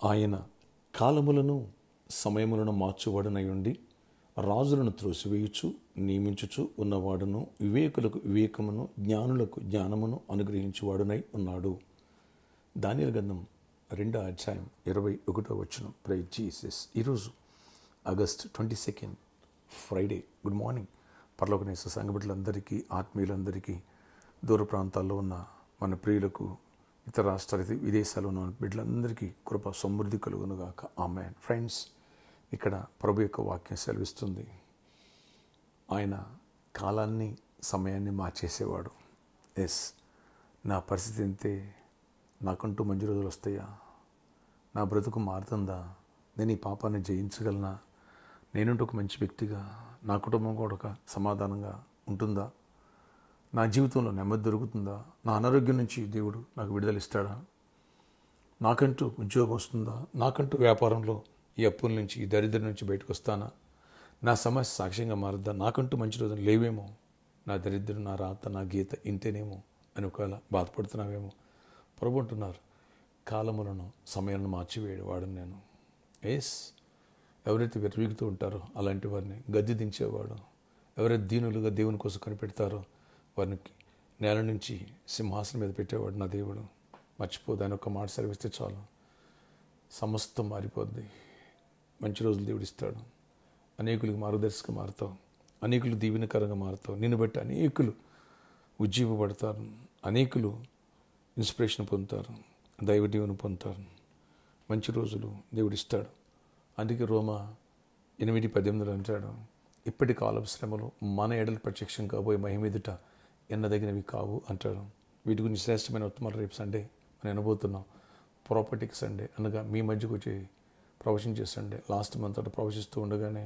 ఆయన కాలములను సమయములను మార్చువాడనై ఉండి రాజులను త్రోసివేయుచు నియమించుచు ఉన్నవాడును, వివేకులకు వివేకమును జ్ఞానులకు జ్ఞానమును అనుగ్రహించువాడునై ఉన్నాడు. దానియేలు గ్రంథం 2:21. Praise Jesus. ఈరోజు ఆగస్ట్ 22 ఫ్రైడే. Good morning. పరలోకనేస సంఘ బిడ్డలందరికీ, ఆత్మీయులందరికీ, దూర ప్రాంతాల్లో ఉన్న మన ప్రియులకు, ఇతర రాష్ట్రాలు, విదేశాల్లో ఉన్న బిడ్డలందరికీ కృప సమృద్ధి కలుగునుగాక. ఆమేన్. ఫ్రెండ్స్, ఇక్కడ ప్రభు యొక్క వాక్యం సెలవిస్తుంది, ఆయన కాలాన్ని సమయాన్ని మార్చేసేవాడు. నా పరిస్థితి ఇంతే, నాకంటూ మంచి రోజులు వస్తాయా? నా బ్రతుకు మారుతుందా? నేను ఈ పాపాన్ని జయించగలనా? నేనంటూ ఒక మంచి వ్యక్తిగా, నా కుటుంబం కూడా ఒక సమాధానంగా ఉంటుందా? నా జీవితంలో నెమ్మది దొరుకుతుందా? నా అనారోగ్యం నుంచి దేవుడు నాకు విడుదల ఇస్తాడా? నాకంటూ ఉద్యోగం వస్తుందా? నాకంటూ వ్యాపారంలో ఈ అప్పుల నుంచి, ఈ దరిద్రం నుంచి బయటకు వస్తానా? నా సమస్య సాక్ష్యంగా మారుద్దా? నాకంటూ మంచి రోజులు లేవేమో, నా దరిద్రం, నా రాత, నా గీత ఇంతేనేమో అని ఒకవేళ బాధపడుతున్నావేమో. ప్రభు అంటున్నారు, కాలములను సమయాలను మార్చివేయడు వాడని నేను. ఎవరైతే విర్రవీగుతూ ఉంటారో అలాంటి వారిని గద్దె దించేవాడు. ఎవరైతే దీనులుగా దేవుని కోసం కనిపెడతారో వారిని నేల నుంచి సింహాసనం మీద పెట్టేవాడు నా దేవుడు. మర్చిపోదు, ఆయన ఒక్క మాట సెలవిస్తే చాలు, సమస్తం మారిపోద్ది. మంచి రోజులు దేవుడు ఇస్తాడు. అనేకులకు మార్గదర్శకంగా మారుతావు, అనేకులు దీవెనకరంగా మారుతావు. నిన్ను బట్టి అనేకులు ఉజ్జీవపడతారు, అనేకులు ఇన్స్పిరేషన్ పొందుతారు, దైవ దీవెన పొందుతారు. మంచి రోజులు దేవుడు ఇస్తాడు. అందుకే రోమా 8:18 అంటాడు, ఇప్పటి కాలపు శ్రమలు మన ఎడలు ప్రత్యక్షం కాబోయే మహిమెదుట ఎన్నదగినవి కావు అంటాడు. వీటి గురించి శ్రేష్టమైన ఉత్తమాలు రేపు సండే మనం వినబోతున్నాం. ప్రాపర్టీకి సండే అనగా మీ మధ్యకు వచ్చి ప్రవచన సండే. లాస్ట్ మంత్ అటు ప్రవచిస్తూ ఉండగానే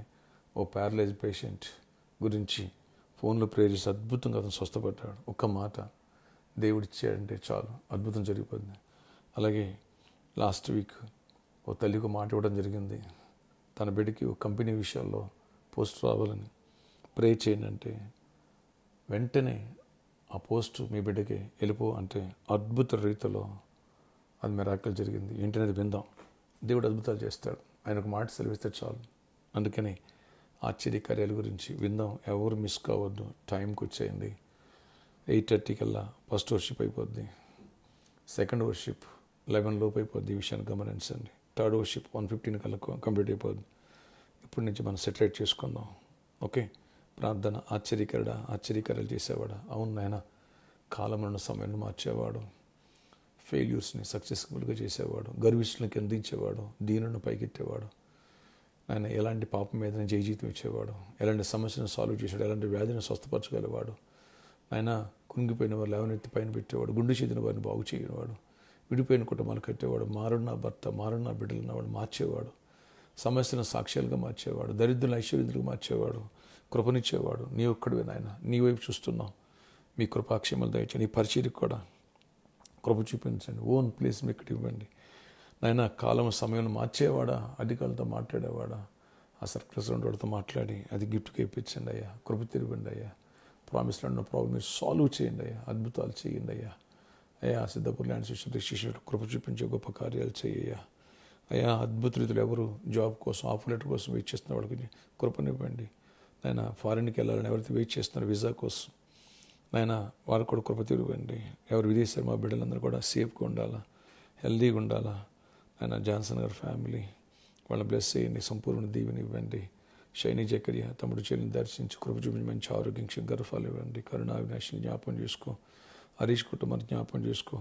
ఓ ప్యారలైజ్ పేషెంట్ గురించి ఫోన్లో ప్రేయర్ చేసి అద్భుతంగా అతను స్వస్థపడ్డాడు. ఒక్క మాట దేవుడిచ్చాడంటే చాలు, అద్భుతం జరిగిపోయింది. అలాగే లాస్ట్ వీక్ ఓ తల్లికి మాట ఇవ్వడం జరిగింది, తన బిడ్డకి ఒక కంపెనీ విషయాల్లో పోస్ట్ రావాలని ప్రే చేయండి అంటే వెంటనే ఆ పోస్ట్ మీ బిడ్డకి వెళ్ళిపో అంటే అద్భుత రీతిలో అది మిరాకిల్ జరిగింది. ఏంటనేది విందాం. దేవుడు అద్భుతాలు చేస్తాడు. ఆయన ఒక మాట సెలవిస్తే చాలు. అందుకని ఆశ్చర్యకార్యాల గురించి విందాం. ఎవరు మిస్ కావద్దు. టైంకి వచ్చేయండి. 8:30 కల్లా ఫస్ట్ వర్షిప్ అయిపోద్ది. సెకండ్ వర్షిప్ 11 లోపు అయిపోద్ది. ఈ విషయాన్ని గమనించండి. థర్డ్ వర్షిప్ 1:15 కల్లా కంప్లీట్ అయిపోద్ది. ఇప్పటి నుంచి మనం సెటిలైట్ చేసుకుందాం. ఓకే. ప్రార్థన. ఆశ్చర్యకార్యాలు చేసేవాడా? అవును నాయన, కాలంలో సమయాన్ని మార్చేవాడు, ఫెయిల్యూర్స్ని సక్సెస్ఫుల్గా చేసేవాడు, గర్విష్ఠులకు అందించేవాడు, దీనులను పైకెత్తేవాడు. ఆయన ఎలాంటి పాపం మీద జీవితం ఇచ్చేవాడు, ఎలాంటి సమస్యను సాల్వ్ చేసేవాడు, ఎలాంటి వ్యాధిని స్వస్థపరచగలవాడు. ఆయన కుంగిపోయిన వారు లేవనెత్తి పైన పెట్టేవాడు, గుండె చెదిన వారిని బాగు చేయవాడు, విడిపోయిన కుటుంబాలు కట్టేవాడు, మారున్న భర్త, మారున్న బిడ్డలు ఉన్నవాడు మార్చేవాడు, సమస్యలను సాక్ష్యాలుగా మార్చేవాడు, దరిద్రులను ఐశ్వర్యులుగా మార్చేవాడు, కృపనిచ్చేవాడు. నీ ఒక్కడివే నాయన, నీ వైపు చూస్తున్నావు. మీ కృపాక్షేమాలు దయచేయండి. నీ పరిచర్యకు కూడా కృప చూపించండి. ఓన్ ప్లేస్ మీ ఇక్కడ ఇవ్వండి నాయన. కాలం సమయం మార్చేవాడా, అధికారులతో మాట్లాడేవాడా, ఆ సర్ప్రైజ్ వాడితో మాట్లాడి అది గిఫ్ట్గా ఇప్పించండి అయ్యా. కృప తిరిగండి అయ్యా. ప్రామిస్ ఉన్న ప్రాబ్లమ్ మీరు సాల్వ్ చేయండి అయ్యా. అద్భుతాలు చేయండి అయ్యా. అయ్యా సిద్ధపూర్ ల్యాండ్ శిష్యుడు కృప చూపించే గొప్ప కార్యాలు చేయ్యా అయ్యా. అద్భుత రీతిలో ఎవరు జాబ్ కోసం, ఆఫర్ లెటర్ కోసం వెయిట్ చేస్తున్న వాడికి కృపనివ్వండి నాయన. ఫారిన్కి వెళ్ళాలని ఎవరైతే వెయిట్ చేస్తున్నారు వీసా కోసం నాయన, వారు కూడా కృప తిరిగండి. ఎవరు విదేశాలు మా బిడ్డలందరూ కూడా సేఫ్గా ఉండాలా, హెల్దీగా ఉండాలా ఆయన. జాన్సన్ గారి ఫ్యామిలీ వాళ్ళ బ్లెస్ చేయండి, సంపూర్ణ దీవెని ఇవ్వండి. షైనీ జకరియా తమ్ముడు చెల్లిని దర్శించి కృప చూపించి మంచి ఆరోగ్యం, గర్భాలు ఇవ్వండి. కరుణా వినాశిని జ్ఞాపకం చేసుకో. హరీష్ కుటుంబాన్ని జ్ఞాపకం చేసుకో.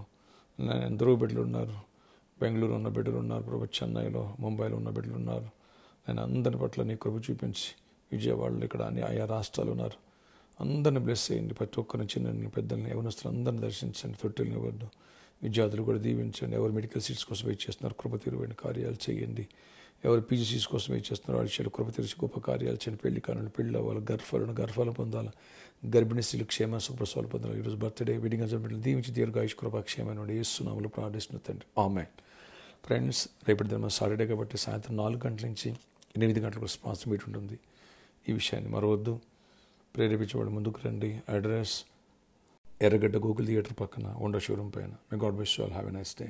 ఎందరో బిడ్డలు ఉన్నారు, బెంగళూరు ఉన్న బిడ్డలు ఉన్నారు, ప్రభు చెన్నైలో, ముంబైలో ఉన్న బిడ్డలు ఉన్నారు. ఆయన అందరి పట్ల నీ కృప చూపించి, విజయవాడలో ఇక్కడ ఆయా రాష్ట్రాలు ఉన్నారు, అందరిని బ్లెస్ చేయండి. ప్రతి ఒక్కరిని, చిన్న పెద్దల్ని, యవనస్తులు అందరిని దర్శించండి. తొట్టెల్ని ఇవ్వద్దు. విద్యార్థులు కూడా దీవించండి. ఎవరు మెడికల్ సీట్స్ కోసం వెయిట్ చేస్తున్నారు కృప తీరువండి, కార్యాలు చేయండి. ఎవరు పీజీ సీట్స్ కోసం వెయిట్ చేస్తున్నారు వారి విషయాలు కృప తీర్చి గొప్ప కార్యాలు చేయండి. పెళ్లి కానులు పెళ్ళి అవ్వాలి, గర్భాలు పొందాలి, గర్భిణీ స్త్రీలు క్షేమ సుప్రసవాలు పొందాలి. ఈరోజు బర్త్డే, వెడ్డింగ్ అజెంబ్లీలు దీవించి దీర్ఘాయుష్ కృప క్షేమం యేసునామములో ప్రార్థిస్తున్న తండ్రి, ఆమేన్. ఫ్రెండ్స్, రేపటి దిన సాటర్డే కాబట్టి సాయంత్రం 4 గంటల నుంచి 8 గంటలకు రెస్పాన్స్ మీట్ ఉంటుంది. ఈ విషయాన్ని మరవద్దు. ప్రేరేపించబడి ముందుకు రండి. అడ్రస్ ఎర్రగడ్డ గూగుల్ థియేటర్ పక్కన హోండా షోరూమ్ పైన. May God bless you all. Have a nice day.